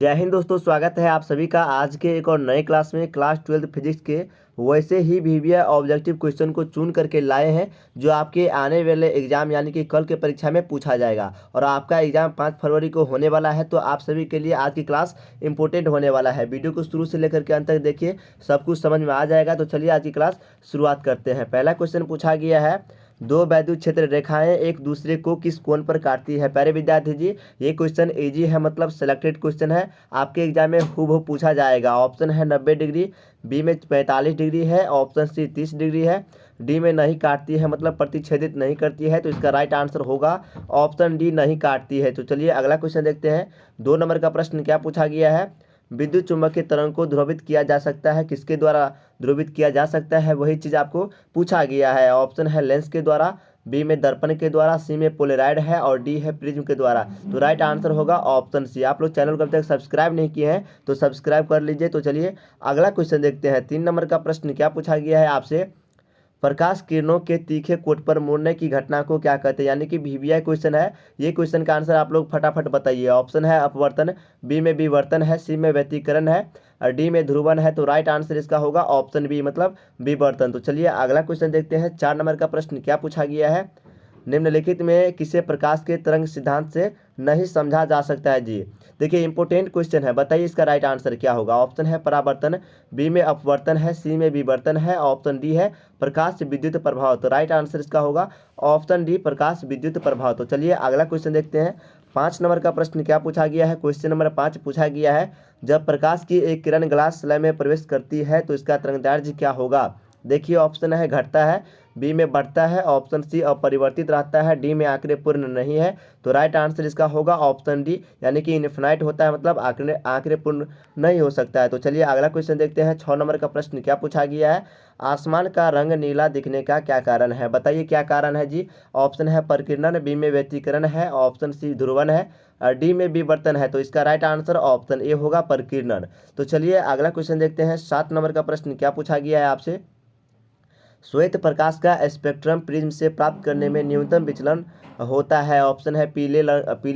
जय हिंद दोस्तों, स्वागत है आप सभी का आज के एक और नए क्लास में। क्लास 12 फिजिक्स के वैसे ही वीवीआई ऑब्जेक्टिव क्वेश्चन को चुन करके लाए हैं जो आपके आने वाले एग्जाम यानी कि कल के परीक्षा में पूछा जाएगा। और आपका एग्जाम 5 फरवरी को होने वाला है, तो आप सभी के लिए आज की क्लास इंपॉर्टेंट होने वाला है। वीडियो को शुरू से लेकर के अंत तक देखिए, सब कुछ समझ में आ जाएगा। तो चलिए आज की क्लास शुरुआत करते हैं। पहला क्वेश्चन पूछा गया है, दो वैद्युत क्षेत्र रेखाएं एक दूसरे को किस कोण पर काटती है। प्यारे विद्यार्थी जी, ये क्वेश्चन इजी है, मतलब सेलेक्टेड क्वेश्चन है। आपके एग्जाम में हूबहू पूछा जाएगा। ऑप्शन है 90 डिग्री, बी में 45 डिग्री है, ऑप्शन सी 30 डिग्री है, डी में नहीं काटती है मतलब प्रतिच्छेदित नहीं करती है। तो इसका राइट आंसर होगा ऑप्शन डी, नहीं काटती है। तो चलिए अगला क्वेश्चन देखते हैं। 2 नंबर का प्रश्न क्या पूछा गया है, विद्युत चुम्बकीय तरंग को ध्रुवित किया जा सकता है, किसके द्वारा ध्रुवित किया जा सकता है, वही चीज़ आपको पूछा गया है। ऑप्शन है लेंस के द्वारा, बी में दर्पण के द्वारा, सी में पोलराइड है और डी है प्रिज्म के द्वारा। तो राइट आंसर होगा ऑप्शन सी। आप लोग चैनल को अभी तक सब्सक्राइब नहीं किए हैं तो सब्सक्राइब कर लीजिए। तो चलिए अगला क्वेश्चन देखते हैं। 3 नंबर का प्रश्न क्या पूछा गया है आपसे, प्रकाश किरणों के तीखे कोट पर मुड़ने की घटना को क्या कहते हैं। यानी कि वीवीआई क्वेश्चन है। ये क्वेश्चन का आंसर आप लोग फटाफट बताइए। ऑप्शन है अपवर्तन, बी में विवर्तन है, सी में व्यतिकरण है और डी में ध्रुवन है। तो राइट आंसर इसका होगा ऑप्शन बी, मतलब विवर्तन। तो चलिए अगला क्वेश्चन देखते हैं। 4 नंबर का प्रश्न क्या पूछा गया है, निम्नलिखित में किसे प्रकाश के तरंग सिद्धांत से नहीं समझा जा सकता है जी। देखिए इंपोर्टेंट क्वेश्चन है, बताइए इसका राइट आंसर क्या होगा। ऑप्शन है परावर्तन, बी में अपवर्तन है, सी में विवर्तन है, ऑप्शन डी है प्रकाश विद्युत प्रभाव। तो राइट आंसर इसका होगा ऑप्शन डी, प्रकाश विद्युत प्रभाव। तो चलिए अगला क्वेश्चन देखते हैं। 5 नंबर का प्रश्न क्या पूछा गया है, क्वेश्चन नंबर 5 पूछा गया है, जब प्रकाश की एक किरण ग्लास स्लैब में प्रवेश करती है तो इसका तरंगदैर्ध्य क्या होगा। देखिए ऑप्शन है घटता है, बी में बढ़ता है, ऑप्शन सी अपरिवर्तित रहता है, डी में आंकड़े पूर्ण नहीं है। तो राइट आंसर इसका होगा ऑप्शन डी, यानी कि इनफिनाइट होता है मतलब आंकड़े पूर्ण नहीं हो सकता है। तो चलिए अगला क्वेश्चन देखते हैं। 6 नंबर का प्रश्न क्या पूछा गया है, आसमान का रंग नीला दिखने का क्या कारण है। बताइए क्या कारण है जी। ऑप्शन है परिकिरण, बी में व्यतिकरण है, ऑप्शन सी ध्रुवन है और डी में विवर्तन है। तो इसका राइट आंसर ऑप्शन ए होगा परिकिरण। तो चलिए अगला क्वेश्चन देखते हैं। 7 नंबर का प्रश्न क्या पूछा गया है आपसे, श्वेत प्रकाश का स्पेक्ट्रम प्रिज्म से प्राप्त करने में न्यूनतम विचलन होता है। ऑप्शन है पीले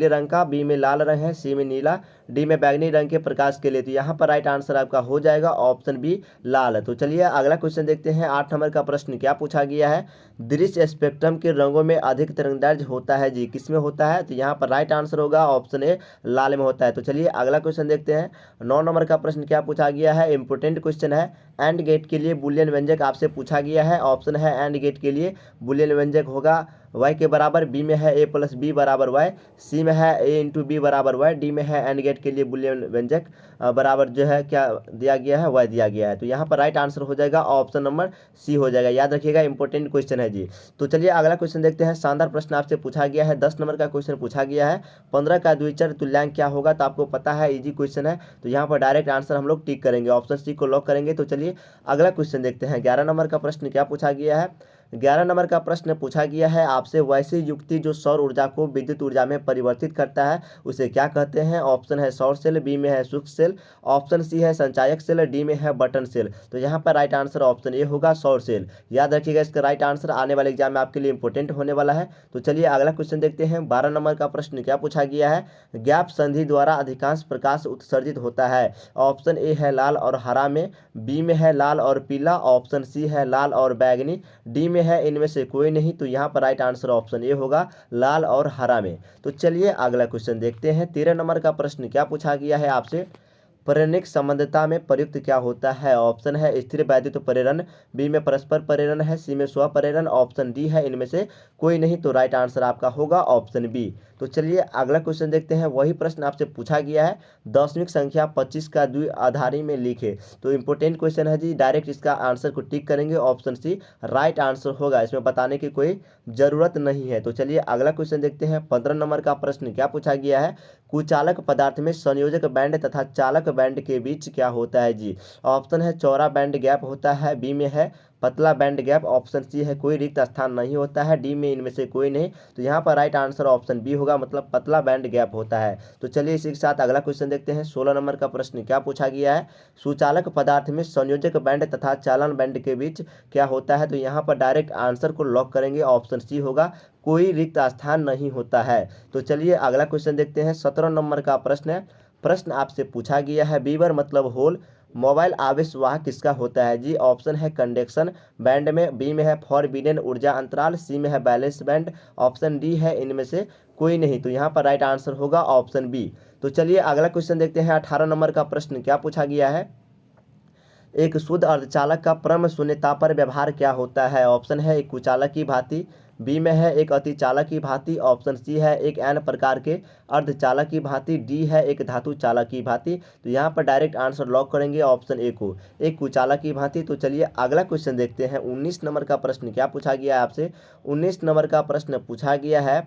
रंग का, बी में लाल रंग है, सी में नीला, डी में बैंगनी रंग के प्रकाश के लिए। तो यहाँ पर राइट आंसर आपका हो जाएगा ऑप्शन बी, लाल। तो चलिए अगला क्वेश्चन देखते हैं। 8 नंबर का प्रश्न क्या पूछा गया है, दृश्य स्पेक्ट्रम के रंगों में अधिक तरंगदैर्ध्य होता है जी, किसमें होता है। तो यहाँ पर राइट आंसर होगा ऑप्शन ए, लाल में होता है। तो चलिए अगला क्वेश्चन देखते हैं। 9 नंबर का प्रश्न क्या पूछा गया है, इंपोर्टेंट क्वेश्चन है। एंड गेट के लिए बुलियन व्यंजक आपसे पूछा गया है। ऑप्शन है एंड गेट के लिए बुलियन व्यंजक होगा y के बराबर, बी में है a प्लस बी बराबर y, सी में है a इंटू बी बराबर y, डी में है एंड गेट के लिए बुलियन व्यंजक बराबर जो है क्या दिया गया है, y दिया गया है। तो यहाँ पर राइट आंसर हो जाएगा ऑप्शन नंबर सी हो जाएगा। याद रखिएगा इंपॉर्टेंट क्वेश्चन है जी। तो चलिए अगला क्वेश्चन देखते हैं। शानदार प्रश्न आपसे पूछा गया है। 10 नंबर का क्वेश्चन पूछा गया है, 15 का द्विचर तुल्यांक क्या होगा। तो आपको पता है इजी क्वेश्चन है, तो यहाँ पर डायरेक्ट आंसर हम लोग टिक करेंगे, ऑप्शन सी को लॉक करेंगे। तो चलिए अगला क्वेश्चन देखते हैं। 11 नंबर का प्रश्न क्या पूछा गया है, 11 नंबर का प्रश्न पूछा गया है आपसे, वैसी युक्ति जो सौर ऊर्जा को विद्युत ऊर्जा में परिवर्तित करता है उसे क्या कहते हैं। ऑप्शन है सौर सेल, बी में है सूक्ष्म सेल, ऑप्शन सी है संचायक सेल, डी में है बटन सेल। तो यहाँ पर राइट आंसर ऑप्शन ए होगा सौर सेल। याद रखिएगा इसका राइट आंसर आने वाले एग्जाम में आपके लिए इंपॉर्टेंट होने वाला है। तो चलिए अगला क्वेश्चन देखते हैं। 12 नंबर का प्रश्न क्या पूछा गया है, गैप संधि द्वारा अधिकांश प्रकाश उत्सर्जित होता है। ऑप्शन ए है लाल और हरा में, बी में है लाल और पीला, ऑप्शन सी है लाल और बैगनी, डी में है इनमें से कोई नहीं। तो यहाँ पर राइट आंसर ऑप्शन ए होगा लाल और हरा में। तो चलिए अगला क्वेश्चन देखते हैं। 13 नंबर का प्रश्न क्या पूछा गया है आपसे, प्रेरणिक संबंधता में प्रयुक्त क्या होता है। ऑप्शन है स्थिर वैद्युत प्रेरण, बी में परस्पर प्रेरण है, सी में स्वप्रेरण, ऑप्शन डी है इनमें से कोई नहीं। तो राइट आंसर आपका होगा ऑप्शन बी। तो चलिए अगला क्वेश्चन देखते हैं। वही प्रश्न आपसे पूछा गया है, दशमिक संख्या 25 का द्विआधारी में लिखे। तो इंपोर्टेंट क्वेश्चन है जी, डायरेक्ट इसका आंसर को टिक करेंगे, ऑप्शन सी राइट आंसर होगा, इसमें बताने की कोई जरूरत नहीं है। तो चलिए अगला क्वेश्चन देखते हैं। 15 नंबर का प्रश्न क्या पूछा गया है, कुचालक पदार्थ में संयोजक बैंड तथा चालक बैंड के बीच क्या होता है जी। ऑप्शन है चौड़ा बैंड गैप होता है, बी में है पतला बैंड गैप, ऑप्शन सी है कोई रिक्त स्थान नहीं होता है, डी में इनमें से कोई नहीं। तो यहाँ पर राइट आंसर ऑप्शन बी होगा, मतलब पतला बैंड गैप होता है। तो चलिए इसी के साथ अगला क्वेश्चन देखते हैं। 16 नंबर का प्रश्न क्या पूछा गया है, सुचालक पदार्थ में संयोजक बैंड तथा चालन बैंड के बीच क्या होता है। तो यहाँ पर डायरेक्ट आंसर को लॉक करेंगे, ऑप्शन सी होगा कोई रिक्त स्थान नहीं होता है। तो चलिए अगला क्वेश्चन देखते हैं। 17 नंबर का प्रश्न है, प्रश्न आपसे पूछा गया है बीबर मतलब होल, मोबाइल आवेश वाहक किसका होता है जी? ऑप्शन है कंडक्शन बैंड में, बी में है फॉरबिडन ऊर्जा अंतराल, सी में है बैलेंस बैंड, ऑप्शन डी है इनमें से कोई नहीं। तो यहाँ पर राइट आंसर होगा ऑप्शन बी। तो चलिए अगला क्वेश्चन देखते हैं। 18 नंबर का प्रश्न क्या पूछा गया है? एक शुद्ध अर्धचालक का परम शून्यता पर व्यवहार क्या होता है? ऑप्शन है एक कुचालक की भांति, बी में है एक अतिचालक की भांति, ऑप्शन सी है एक एन प्रकार के अर्धचालक की भांति, डी है एक धातु चालक की भांति। तो यहाँ पर डायरेक्ट आंसर लॉक करेंगे ऑप्शन ए को, एक कुचालक की भांति। तो चलिए अगला क्वेश्चन देखते हैं। 19 नंबर का प्रश्न क्या पूछा गया है आपसे? 19 नंबर का प्रश्न पूछा गया है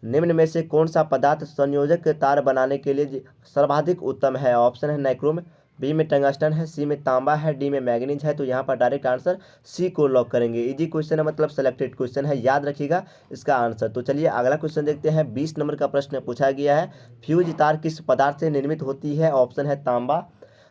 निम्न में से कौन सा पदार्थ संयोजक तार बनाने के लिए सर्वाधिक उत्तम है? ऑप्शन है नाइक्रोम, बी में टंगस्टन है, सी में तांबा है, डी में मैग्नीज है। तो यहाँ पर डायरेक्ट आंसर सी को लॉक करेंगे। इजी क्वेश्चन है, मतलब सेलेक्टेड क्वेश्चन है, याद रखिएगा इसका आंसर। तो चलिए अगला क्वेश्चन देखते हैं। 20 नंबर का प्रश्न पूछा गया है फ्यूज तार किस पदार्थ से निर्मित होती है? ऑप्शन है तांबा,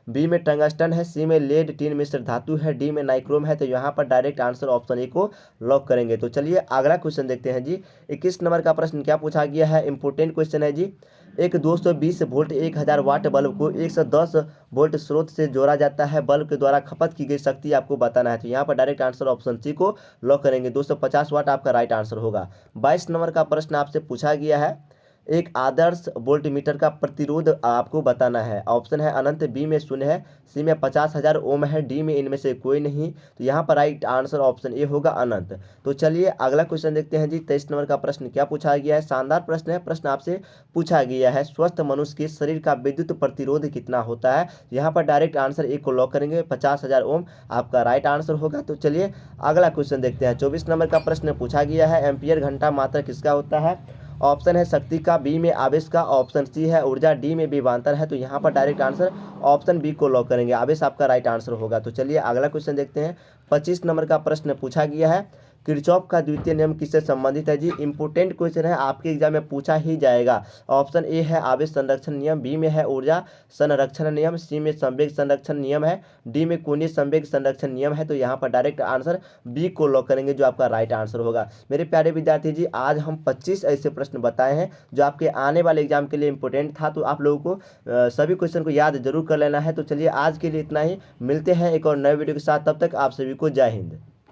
बी में टंगस्टन है, सी में लेड टिन मिश्र धातु है, डी में नाइक्रोम है। तो यहाँ पर डायरेक्ट आंसर ऑप्शन ए को लॉक करेंगे। तो चलिए अगला क्वेश्चन देखते हैं जी। 21 नंबर का प्रश्न क्या पूछा गया है? इंपोर्टेंट क्वेश्चन है जी। एक 220 वोल्ट 1000 वाट बल्ब को 110 वोल्ट स्रोत से जोड़ा जाता है, बल्ब के द्वारा खपत की गई शक्ति आपको बताना है। तो यहाँ पर डायरेक्ट आंसर ऑप्शन सी को लॉक करेंगे, 250 वाट आपका राइट आंसर होगा। 22 नंबर का प्रश्न आपसे पूछा गया है एक आदर्श वोल्टमीटर का प्रतिरोध आपको बताना है। ऑप्शन है अनंत, बी में शून्य है, सी में 50,000 ओम है, डी में इनमें से कोई नहीं। तो यहाँ पर राइट आंसर ऑप्शन ए होगा अनंत। तो चलिए अगला क्वेश्चन देखते हैं जी। 23 नंबर का प्रश्न क्या पूछा गया है? शानदार प्रश्न है। प्रश्न आपसे पूछा गया है स्वस्थ मनुष्य के शरीर का विद्युत प्रतिरोध कितना होता है? यहाँ पर डायरेक्ट आंसर ए को लॉक करेंगे, 50,000 ओम आपका राइट आंसर होगा। तो चलिए अगला क्वेश्चन देखते हैं। 24 नंबर का प्रश्न पूछा गया है एम्पियर घंटा मात्रक किसका होता है? ऑप्शन है शक्ति का, बी में आवेश का, ऑप्शन सी है ऊर्जा, डी में विभवांतर है। तो यहाँ पर डायरेक्ट आंसर ऑप्शन बी को लॉक करेंगे, आवेश आपका राइट आंसर होगा। तो चलिए अगला क्वेश्चन देखते हैं। 25 नंबर का प्रश्न पूछा गया है किरचॉफ का द्वितीय नियम किससे संबंधित है जी? इंपोर्टेंट क्वेश्चन है, आपके एग्जाम में पूछा ही जाएगा। ऑप्शन ए है आवेश संरक्षण नियम, बी में है ऊर्जा संरक्षण नियम, सी में संवेग संरक्षण नियम है, डी में कोणीय संवेग संरक्षण नियम है। तो यहाँ पर डायरेक्ट आंसर बी को लॉक करेंगे, जो आपका राइट आंसर होगा। मेरे प्यारे विद्यार्थी जी, आज हम 25 ऐसे प्रश्न बताए हैं जो आपके आने वाले एग्जाम के लिए इंपॉर्टेंट था। तो आप लोगों को सभी क्वेश्चन को याद जरूर कर लेना है। तो चलिए आज के लिए इतना ही, मिलते हैं एक और नए वीडियो के साथ, तब तक आप सभी को जय हिंद।